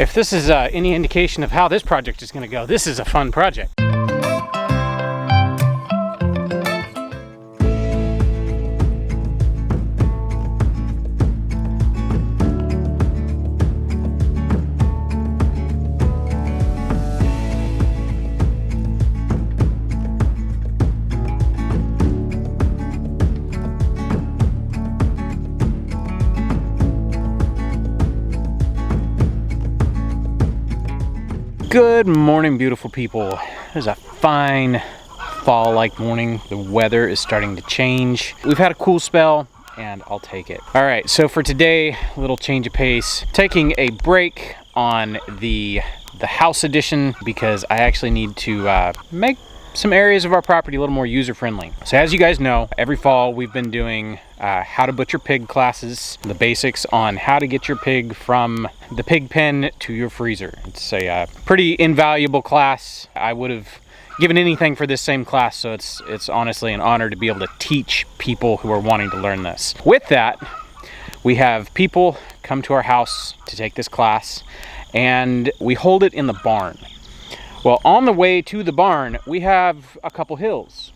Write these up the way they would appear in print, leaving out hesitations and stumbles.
If this is any indication of how this project is going to go, this is a fun project. Good morning, beautiful people. It is a fine fall-like morning. The weather is starting to change. We've had a cool spell and I'll take it. All right, so for today, a little change of pace. Taking a break on the house edition because I actually need to make some areas of our property a little more user-friendly. So as you guys know, every fall we've been doing how to butcher pig classes, the basics on how to get your pig from the pig pen to your freezer. It's a pretty invaluable class. I would have given anything for this same class, so it's honestly an honor to be able to teach people who are wanting to learn this. With that, we have people come to our house to take this class, and we hold it in the barn. Well, on the way to the barn, we have a couple hills,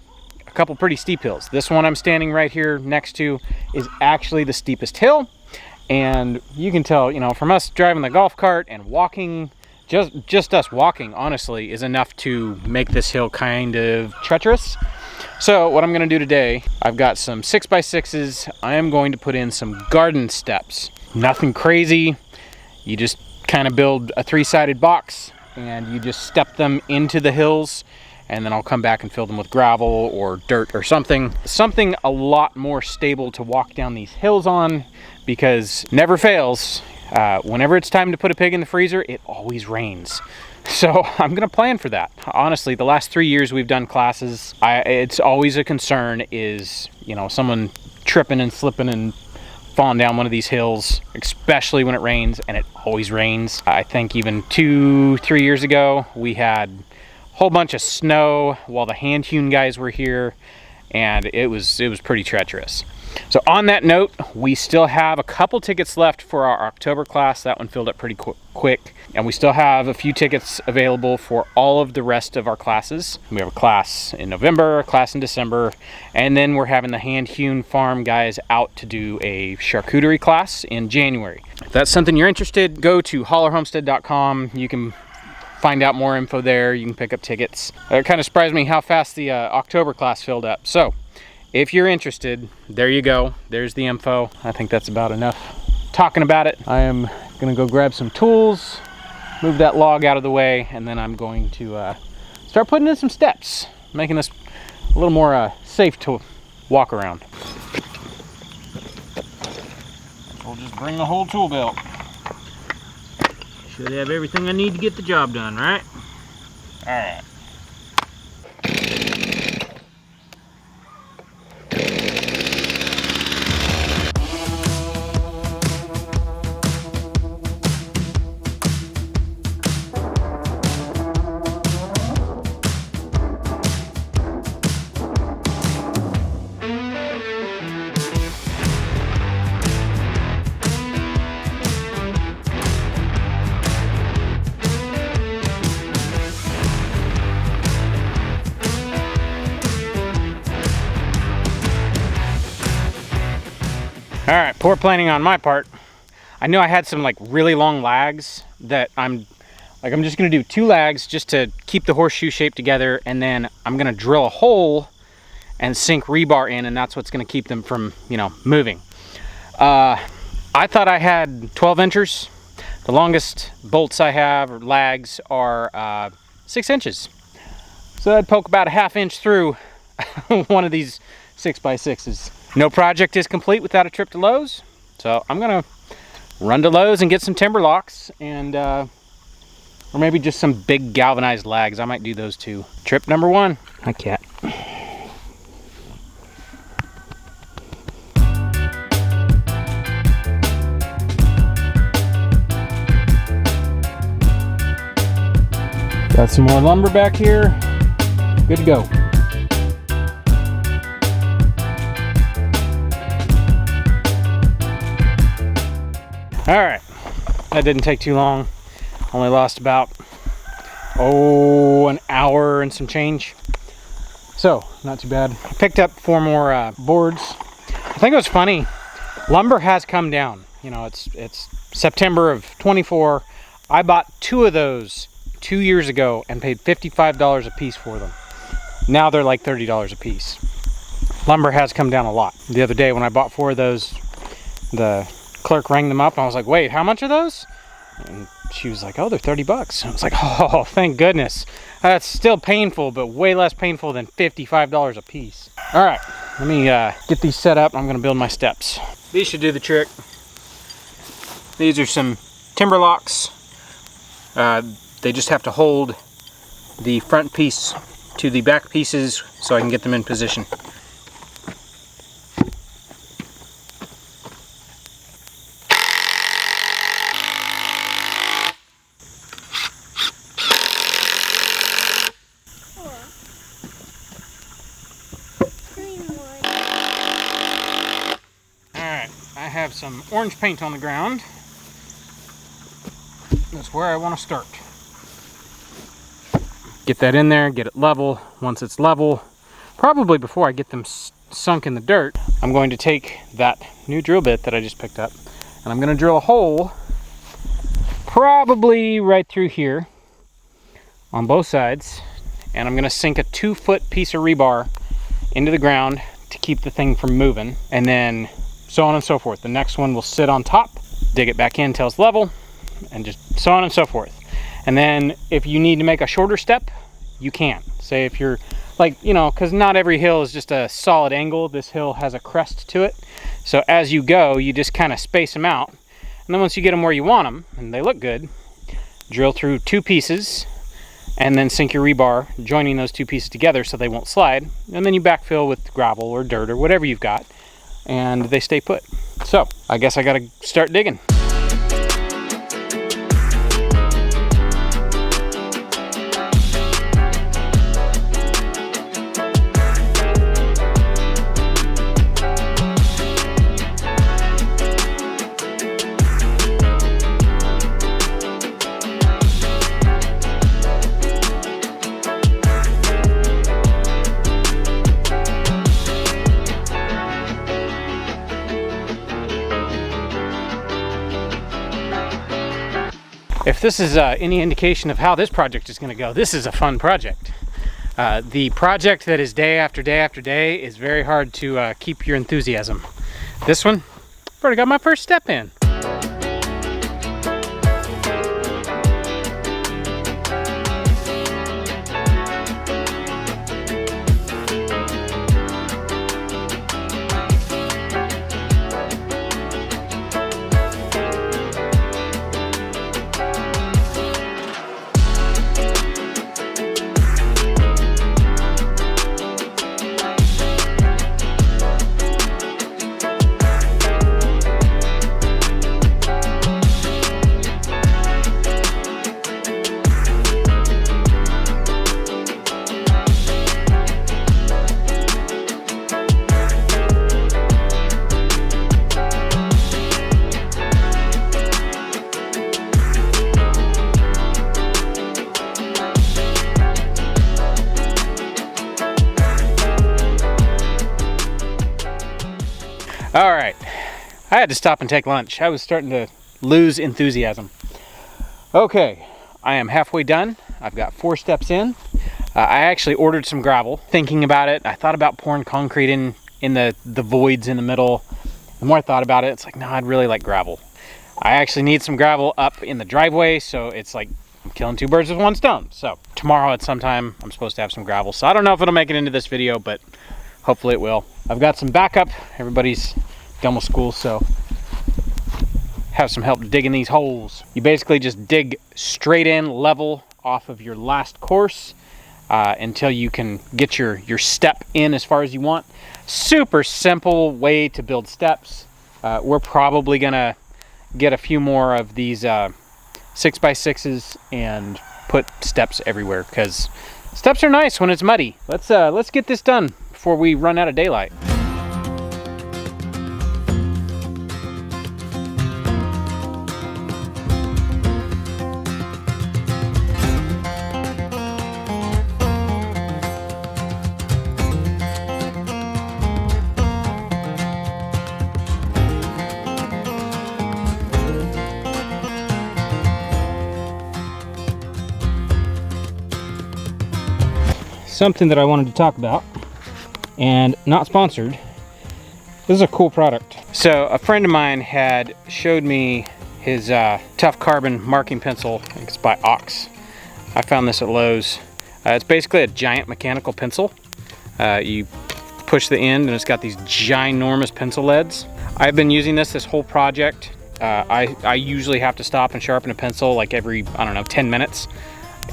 a couple pretty steep hills. This one I'm standing right here next to is actually the steepest hill. And you can tell, you know, from us driving the golf cart and walking, just us walking, honestly, is enough to make this hill kind of treacherous. So what I'm gonna do today, I've got some 6x6s. I am going to put in some garden steps. Nothing crazy. You just kind of build a 3-sided box and you just step them into the hills, and then I'll come back and fill them with gravel or dirt or something a lot more stable to walk down these hills on, because never fails, whenever it's time to put a pig in the freezer, it always rains. So I'm gonna plan for that. Honestly, the last 3 years we've done classes, it's always a concern is, you know, someone tripping and slipping and falling down one of these hills, especially when it rains, and it always rains. I think even 2-3 years ago, we had a whole bunch of snow while the hand-hewn guys were here, and it was pretty treacherous. So on that note, we still have a couple tickets left for our October class. That one filled up pretty quick. And we still have a few tickets available for all of the rest of our classes. We have a class in November, a class in December, and then we're having the hand-hewn farm guys out to do a charcuterie class in January. If that's something you're interested, go to hollarhomestead.com. You can find out more info there. You can pick up tickets. It kind of surprised me how fast the October class filled up. So if you're interested, there you go. There's the info. I think that's about enough talking about it. I am gonna go grab some tools, move that log out of the way, and then I'm going to start putting in some steps, making this a little more safe to walk around. We'll just bring the whole tool belt. Should have everything I need to get the job done, right? All right. All right, poor planning on my part. I knew I had some like really long lags that I'm just gonna do 2 lags just to keep the horseshoe shape together, and then I'm gonna drill a hole and sink rebar in, and that's what's gonna keep them from, you know, moving. I thought I had 12 inchers. The longest bolts I have, or lags, are 6 inches. So I'd poke about a 1/2 inch through one of these 6x6s. No project is complete without a trip to Lowe's, so I'm gonna run to Lowe's and get some timber locks, and or maybe just some big galvanized lags. I might do those too. Trip number 1. Hi, cat. Got some more lumber back here. Good to go. All right, that didn't take too long. Only lost about, an hour and some change. So, not too bad. I picked up 4 more boards. I think it was funny. Lumber has come down. You know, it's September of 24. I bought 2 of those 2 years ago and paid $55 a piece for them. Now they're like $30 a piece. Lumber has come down a lot. The other day when I bought 4 of those, the clerk rang them up and I was like, wait, how much are those? And she was like, oh, they're 30 bucks. I was like, oh, thank goodness. That's still painful, but way less painful than $55 a piece. All right, let me get these set up. I'm gonna build my steps. These should do the trick. These are some timber locks. They just have to hold the front piece to the back pieces so I can get them in position. Alright, I have some orange paint on the ground. That's where I want to start. Get that in there, get it level. Once it's level, probably before I get them sunk in the dirt, I'm going to take that new drill bit that I just picked up and I'm going to drill a hole probably right through here on both sides, and I'm going to sink a 2-foot piece of rebar into the ground to keep the thing from moving, and then so on and so forth. The next one will sit on top, dig it back in till it's level, and just so on and so forth. And then if you need to make a shorter step, you can. Say if you're like, you know, because not every hill is just a solid angle. This hill has a crest to it. So as you go, you just kind of space them out. And then once you get them where you want them, and they look good, drill through 2 pieces, and then sink your rebar, joining those 2 pieces together so they won't slide. And then you backfill with gravel or dirt or whatever you've got, and they stay put. So I guess I gotta start digging. If this is any indication of how this project is going to go, this is a fun project. The project that is day after day after day is very hard to keep your enthusiasm. This one, I've already got my first step in. All right, I had to stop and take lunch. I was starting to lose enthusiasm. Okay, I am halfway done. I've got 4 steps in. I actually ordered some gravel, thinking about it. I thought about pouring concrete in the voids in the middle. The more I thought about it, it's like, no, I'd really like gravel. I actually need some gravel up in the driveway, so it's like I'm killing 2 birds with 1 stone. So tomorrow at some time, I'm supposed to have some gravel. So I don't know if it'll make it into this video, but hopefully it will. I've got some backup. Everybody's done with school, so have some help digging these holes. You basically just dig straight in, level off of your last course until you can get your step in as far as you want. Super simple way to build steps. We're probably gonna get a few more of these 6x6s and put steps everywhere, because steps are nice when it's muddy. Let's get this done before we run out of daylight. something that I wanted to talk about, and not sponsored. This is a cool product. So a friend of mine had showed me his Tough Carbon marking pencil. I think it's by Ox. I found this at Lowe's. It's basically a giant mechanical pencil. You push the end and it's got these ginormous pencil leads. I've been using this whole project. I usually have to stop and sharpen a pencil like every, I don't know, 10 minutes.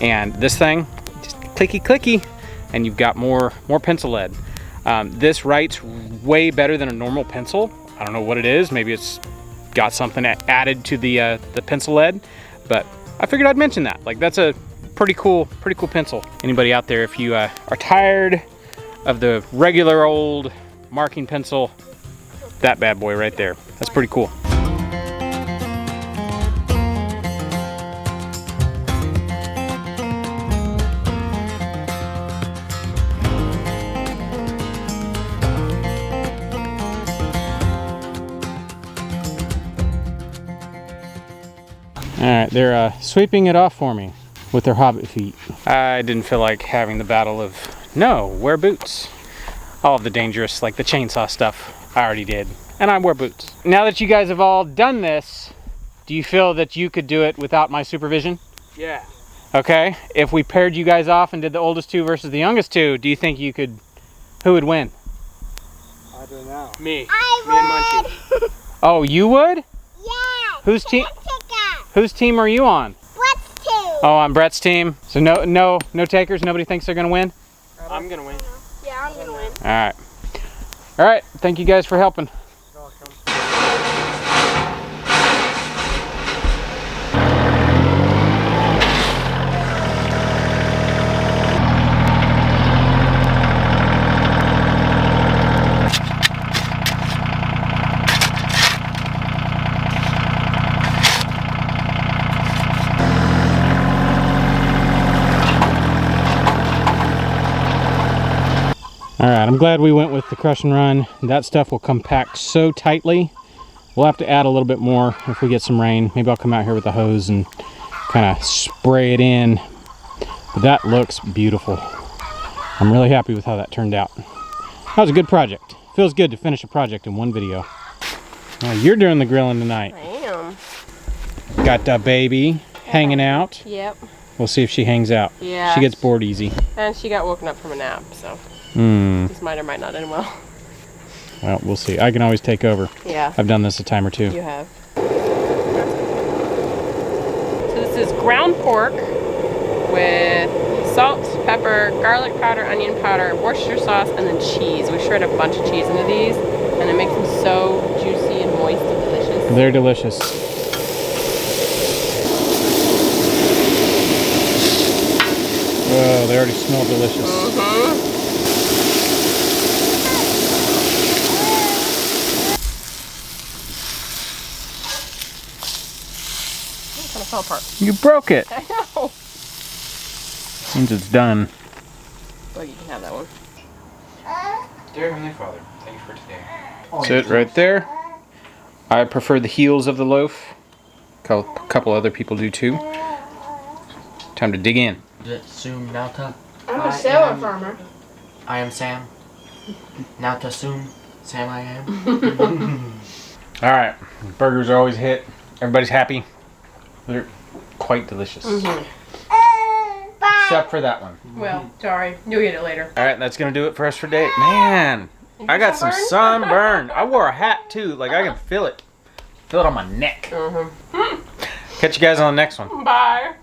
And this thing, just clicky clicky, and you've got more pencil lead. This writes way better than a normal pencil. I don't know what it is. Maybe it's got something added to the pencil lead, but I figured I'd mention that. Like, that's a pretty cool pencil. Anybody out there, if you are tired of the regular old marking pencil, that bad boy right there. That's pretty cool. All right, they're sweeping it off for me with their hobbit feet. I didn't feel like having the battle of, no, wear boots. All of the dangerous, like the chainsaw stuff, I already did. And I wear boots. Now that you guys have all done this, do you feel that you could do it without my supervision? Yeah. Okay, if we paired you guys off and did the oldest two versus the youngest two, do you think you could, who would win? I don't know. Me. Me and Munchie. Oh, you would? Yeah. Whose team? Whose team are you on? Brett's team. Oh, on Brett's team. So no takers. Nobody thinks they're gonna win. I'm gonna win. Yeah, I'm gonna win. All right. All right. Thank you guys for helping. All right, I'm glad we went with the crush and run. That stuff will compact so tightly. We'll have to add a little bit more if we get some rain. Maybe I'll come out here with a hose and kind of spray it in. But that looks beautiful. I'm really happy with how that turned out. That was a good project. Feels good to finish a project in one video. Well, you're doing the grilling tonight. I am. Got the baby hanging out. Yep. We'll see if she hangs out. Yeah. She gets bored easy. And she got woken up from a nap, so this might or might not end well. Well, we'll see. I can always take over. Yeah. I've done this a time or two. You have. So this is ground pork with salt, pepper, garlic powder, onion powder, Worcestershire sauce, and then cheese. We shred a bunch of cheese into these, and it makes them so juicy and moist and delicious. They're delicious. Oh, they already smell delicious. It kind of fell apart. You broke it. I know. Means it's done. Well, you can have that one. Dear Heavenly Father, thank you for today. Sit right there. I prefer the heels of the loaf. A couple other people do too. Time to dig in. Sum Nauta. I'm a sailor farmer. I am Sam. Nauta Sum. Sam I am. All right, burgers are always a hit. Everybody's happy. They're quite delicious. Except for that one. Well, sorry. You'll get it later. All right, that's gonna do it for us for today. Man, I got some sunburn. I wore a hat too, like I can feel it. Feel it on my neck. Catch you guys on the next one. Bye.